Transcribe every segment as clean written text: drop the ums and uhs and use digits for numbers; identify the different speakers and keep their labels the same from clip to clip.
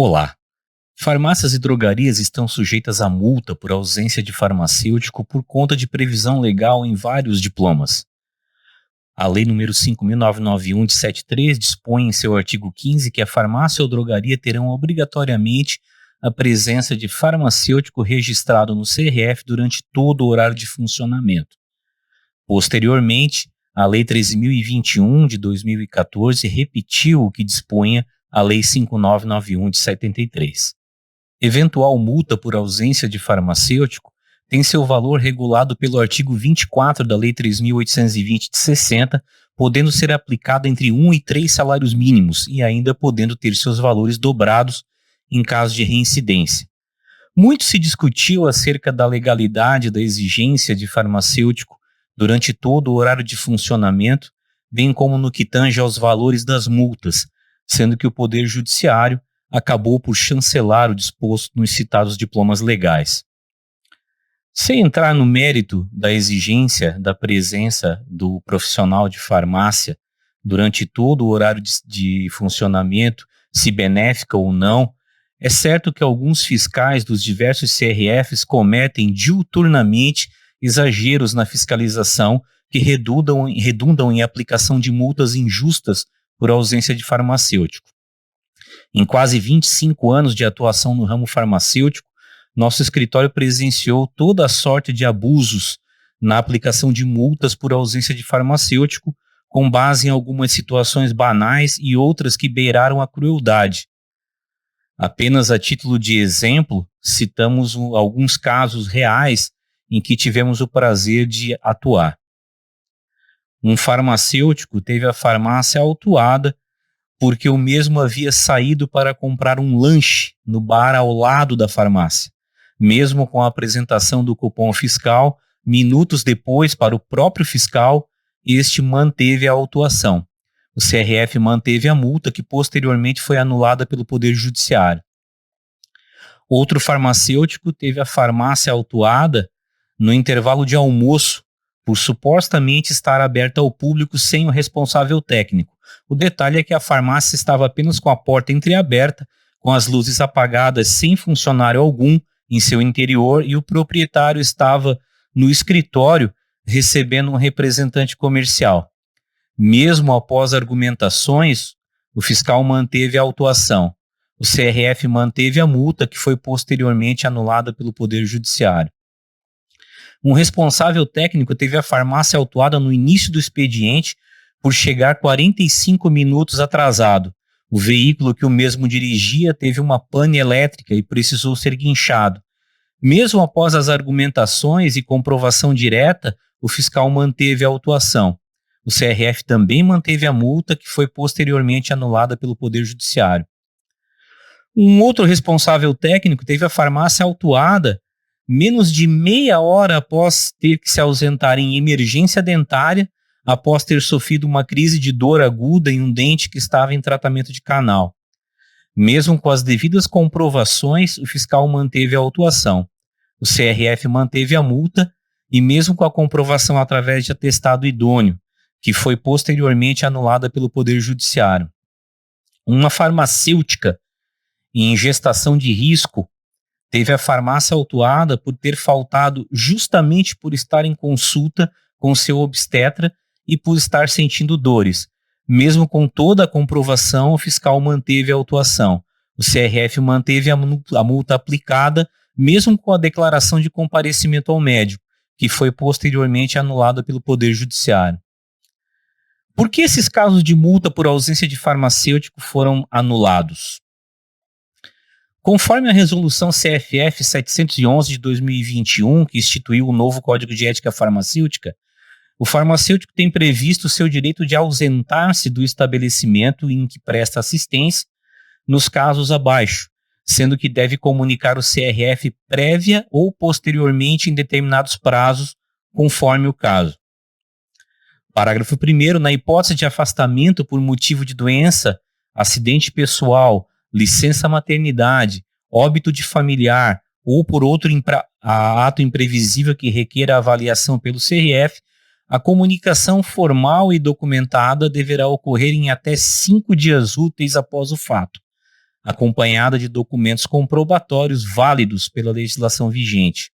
Speaker 1: Olá! Farmácias e drogarias estão sujeitas a multa por ausência de farmacêutico por conta de previsão legal em vários diplomas. A Lei nº 5.991 de 73 dispõe em seu artigo 15 que a farmácia ou drogaria terão obrigatoriamente a presença de farmacêutico registrado no CRF durante todo o horário de funcionamento. Posteriormente, a Lei 13.021 de 2014 repetiu o que dispunha a Lei 5.991 de 73. Eventual multa por ausência de farmacêutico tem seu valor regulado pelo artigo 24 da Lei 3.820 de 60, podendo ser aplicada entre 1 e 3 salários mínimos e ainda podendo ter seus valores dobrados em caso de reincidência. Muito se discutiu acerca da legalidade da exigência de farmacêutico durante todo o horário de funcionamento, bem como no que tange aos valores das multas, sendo que o Poder Judiciário acabou por chancelar o disposto nos citados diplomas legais. Sem entrar no mérito da exigência da presença do profissional de farmácia durante todo o horário de funcionamento, se benéfica ou não, é certo que alguns fiscais dos diversos CRFs cometem diuturnamente exageros na fiscalização que redundam em aplicação de multas injustas por ausência de farmacêutico. Em quase 25 anos de atuação no ramo farmacêutico, nosso escritório presenciou toda a sorte de abusos na aplicação de multas por ausência de farmacêutico, com base em algumas situações banais e outras que beiraram a crueldade. Apenas a título de exemplo, citamos alguns casos reais em que tivemos o prazer de atuar. Um farmacêutico teve a farmácia autuada porque o mesmo havia saído para comprar um lanche no bar ao lado da farmácia. Mesmo com a apresentação do cupom fiscal, minutos depois, para o próprio fiscal, este manteve a autuação. O CRF manteve a multa, que posteriormente foi anulada pelo Poder Judiciário. Outro farmacêutico teve a farmácia autuada no intervalo de almoço, por supostamente estar aberta ao público sem o responsável técnico. O detalhe é que a farmácia estava apenas com a porta entreaberta, com as luzes apagadas, sem funcionário algum em seu interior, e o proprietário estava no escritório recebendo um representante comercial. Mesmo após argumentações, o fiscal manteve a autuação. O CRF manteve a multa, que foi posteriormente anulada pelo Poder Judiciário. Um responsável técnico teve a farmácia autuada no início do expediente por chegar 45 minutos atrasado. O veículo que o mesmo dirigia teve uma pane elétrica e precisou ser guinchado. Mesmo após as argumentações e comprovação direta, o fiscal manteve a autuação. O CRF também manteve a multa, que foi posteriormente anulada pelo Poder Judiciário. Um outro responsável técnico teve a farmácia autuada menos de meia hora após ter que se ausentar em emergência dentária, após ter sofrido uma crise de dor aguda em um dente que estava em tratamento de canal. Mesmo com as devidas comprovações, o fiscal manteve a autuação. O CRF manteve a multa e mesmo com a comprovação através de atestado idôneo, que foi posteriormente anulada pelo Poder Judiciário. Uma farmacêutica em gestação de risco teve a farmácia autuada por ter faltado justamente por estar em consulta com seu obstetra e por estar sentindo dores. Mesmo com toda a comprovação, o fiscal manteve a autuação. O CRF manteve a multa aplicada, mesmo com a declaração de comparecimento ao médico, que foi posteriormente anulada pelo Poder Judiciário. Por que esses casos de multa por ausência de farmacêutico foram anulados? Conforme a resolução CFF 711 de 2021, que instituiu o novo Código de Ética Farmacêutica, o farmacêutico tem previsto o seu direito de ausentar-se do estabelecimento em que presta assistência nos casos abaixo, sendo que deve comunicar o CRF prévia ou posteriormente em determinados prazos, conforme o caso. Parágrafo 1º, na hipótese de afastamento por motivo de doença, acidente pessoal, licença maternidade, óbito de familiar ou por outro ato imprevisível que requer a avaliação pelo CRF, a comunicação formal e documentada deverá ocorrer em até 5 dias úteis após o fato. acompanhada de documentos comprobatórios válidos pela legislação vigente.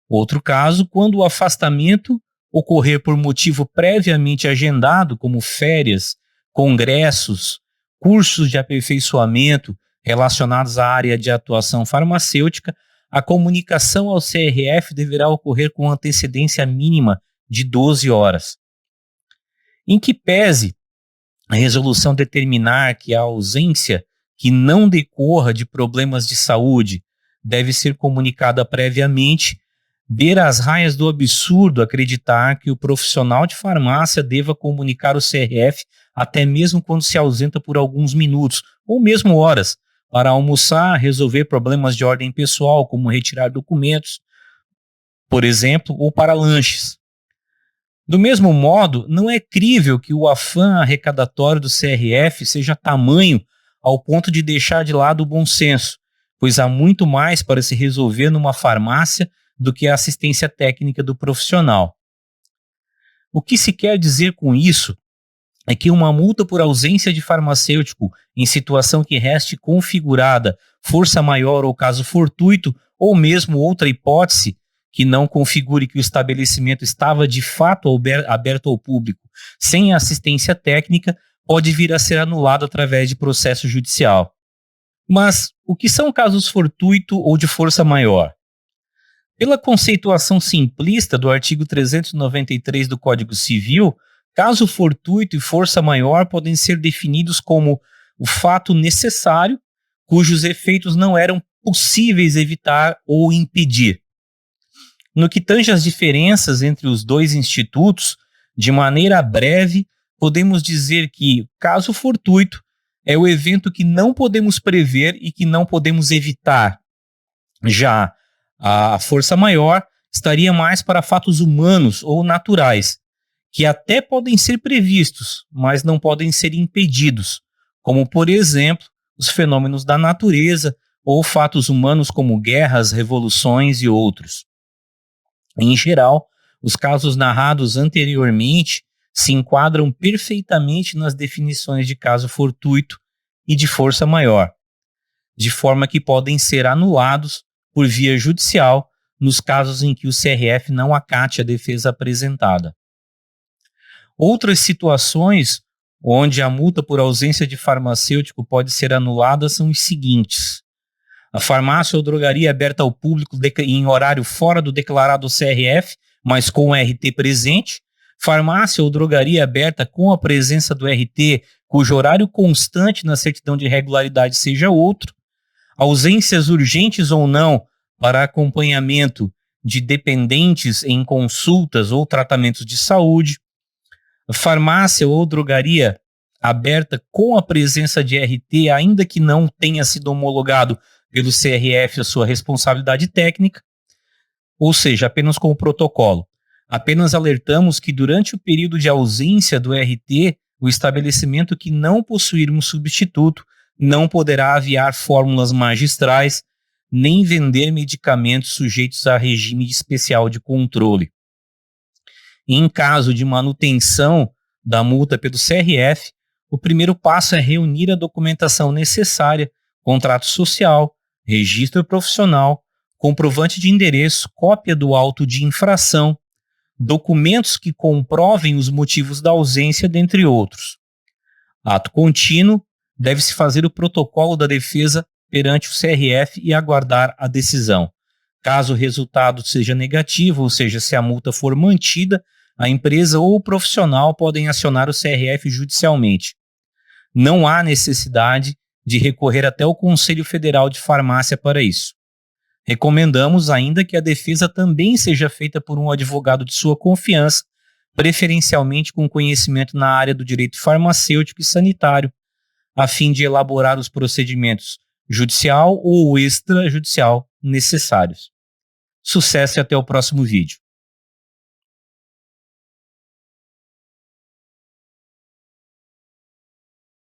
Speaker 1: Outro caso, quando o afastamento ocorrer por motivo previamente agendado, como férias, congressos, cursos de aperfeiçoamento relacionados à área de atuação farmacêutica, a comunicação ao CRF deverá ocorrer com antecedência mínima de 12 horas. Em que pese a resolução determinar que a ausência que não decorra de problemas de saúde deve ser comunicada previamente, beira as raias do absurdo acreditar que o profissional de farmácia deva comunicar o CRF até mesmo quando se ausenta por alguns minutos, ou mesmo horas, para almoçar, resolver problemas de ordem pessoal, como retirar documentos, por exemplo, ou para lanches. Do mesmo modo, não é crível que o afã arrecadatório do CRF seja tamanho ao ponto de deixar de lado o bom senso, pois há muito mais para se resolver numa farmácia do que a assistência técnica do profissional. O que se quer dizer com isso é que uma multa por ausência de farmacêutico em situação que reste configurada força maior ou caso fortuito, ou mesmo outra hipótese que não configure que o estabelecimento estava de fato aberto ao público sem assistência técnica, pode vir a ser anulado através de processo judicial. Mas o que são casos fortuito ou de força maior? Pela conceituação simplista do artigo 393 do Código Civil, caso fortuito e força maior podem ser definidos como o fato necessário, cujos efeitos não eram possíveis evitar ou impedir. No que tange às diferenças entre os dois institutos, de maneira breve, podemos dizer que caso fortuito é o evento que não podemos prever e que não podemos evitar. Já a força maior estaria mais para fatos humanos ou naturais, que até podem ser previstos, mas não podem ser impedidos, como, por exemplo, os fenômenos da natureza ou fatos humanos como guerras, revoluções e outros. Em geral, os casos narrados anteriormente se enquadram perfeitamente nas definições de caso fortuito e de força maior, de forma que podem ser anulados por via judicial nos casos em que o CRF não acate a defesa apresentada. Outras situações onde a multa por ausência de farmacêutico pode ser anulada são os seguintes: a farmácia ou drogaria aberta ao público em horário fora do declarado CRF, mas com o RT presente, farmácia ou drogaria aberta com a presença do RT, cujo horário constante na certidão de regularidade seja outro, ausências urgentes ou não para acompanhamento de dependentes em consultas ou tratamentos de saúde, farmácia ou drogaria aberta com a presença de RT, ainda que não tenha sido homologado pelo CRF a sua responsabilidade técnica, ou seja, apenas com o protocolo. Apenas alertamos que durante o período de ausência do RT, o estabelecimento que não possuir um substituto não poderá aviar fórmulas magistrais nem vender medicamentos sujeitos a regime especial de controle. Em caso de manutenção da multa pelo CRF, o primeiro passo é reunir a documentação necessária, contrato social, registro profissional, comprovante de endereço, cópia do auto de infração, documentos que comprovem os motivos da ausência, dentre outros. Ato contínuo, deve-se fazer o protocolo da defesa perante o CRF e aguardar a decisão. Caso o resultado seja negativo, ou seja, se a multa for mantida, a empresa ou o profissional podem acionar o CRF judicialmente. Não há necessidade de recorrer até o Conselho Federal de Farmácia para isso. Recomendamos ainda que a defesa também seja feita por um advogado de sua confiança, preferencialmente com conhecimento na área do direito farmacêutico e sanitário, a fim de elaborar os procedimentos judicial ou extrajudicial necessários. Sucesso e até o próximo vídeo.